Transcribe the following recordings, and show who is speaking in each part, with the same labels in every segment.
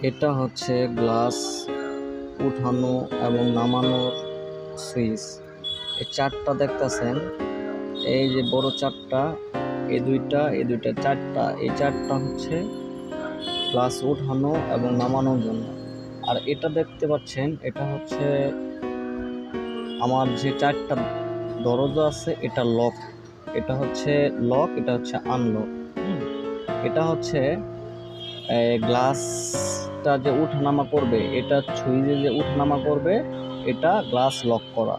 Speaker 1: এটা হচ্ছে গ্লাস উঠানো এবং নামানোর সুইচ। এই চারটা দেখতেছেন, এই যে বড় চারটা, এই দুইটা চারটা, এই চারটা হচ্ছে গ্লাস উঠানো এবং নামানোর জন্য। আর এটা দেখতে পাচ্ছেন, এটা হচ্ছে আমার যে চারটা দরজা আছে, এটা লক, এটা হচ্ছে লক, এটা হচ্ছে আনলক। এটা হচ্ছে গ্লাসটা যে উঠানামা করবে, এটা সুইচে যে উঠানামা করবে, এটা গ্লাস লক করা।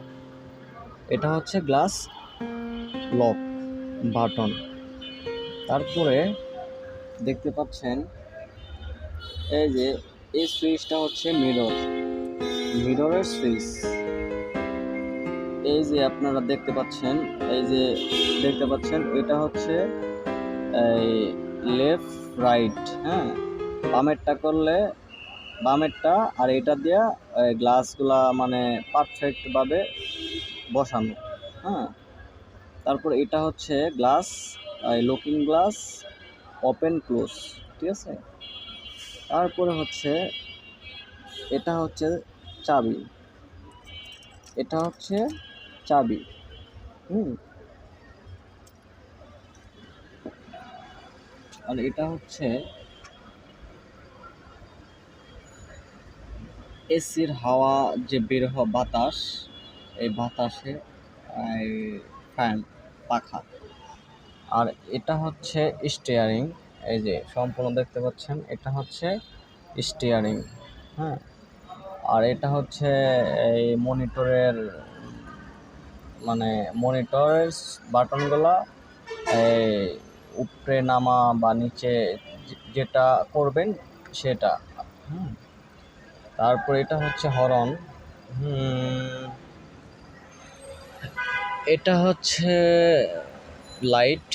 Speaker 1: এটা হচ্ছে গ্লাস লক বাটন। তারপরে দেখতে পাচ্ছেন এই যে এই সুইচটা হচ্ছে মিররের সুইচ। এই যে আপনারা দেখতে পাচ্ছেন, এটা হচ্ছে এই লেফট রাইট, হ্যাঁ, বামেরটা করলে বামেরটা, আর এটা দিয়া গ্লাসগুলা মানে পারফেক্ট ভাবে বসানো। হ্যাঁ, তারপর এটা হচ্ছে glass, looking glass, open close, ঠিক আছে। তারপরে হচ্ছে এটা হচ্ছে চাবি, এটা হচ্ছে চাবি। আর এটা হচ্ছে এসির হাওয়া যে বের হওয়া বাতাস, এই বাতাসে ফ্যান, পাখা। আর এটা হচ্ছে স্টিয়ারিং, এই যে সম্পূর্ণ দেখতে পাচ্ছেন, এটা হচ্ছে স্টিয়ারিং। হ্যাঁ, আর এটা হচ্ছে এই মনিটরের বাটনগুলা, এই উপরে নামা বা নিচে যেটা করবেন সেটা। তারপর এটা হচ্ছে হর্ন। এটা হচ্ছে লাইট,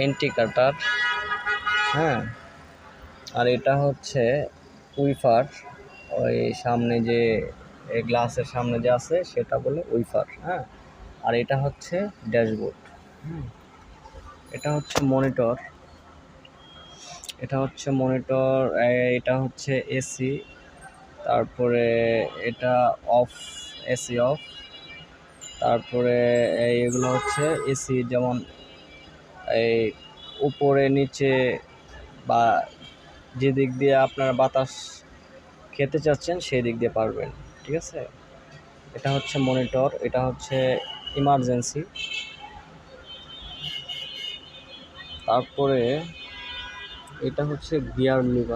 Speaker 1: ইন্ডিকেটর। হ্যাঁ, আর এটা হচ্ছে উইফার, ওই সামনে যে গ্লাসের সামনে যে আছে সেটা বলে উইফার। হ্যাঁ, আর এটা হচ্ছে ড্যাশবোর্ড। এটা হচ্ছে মনিটর, এটা হচ্ছে এসি। তারপরে এটা অফ, এসি অফ। তারপরে এগুলো হচ্ছে এসি, যেমন এই উপরে নিচে বা যে দিক দিয়ে আপনার বাতাস খেতে চাচ্ছেন সেই দিক দিয়ে পারবেন, ঠিক আছে। এটা হচ্ছে মনিটর, এটা হচ্ছে ইমার্জেন্সি। তারপরে এটা হচ্ছে গিয়ার লিভার।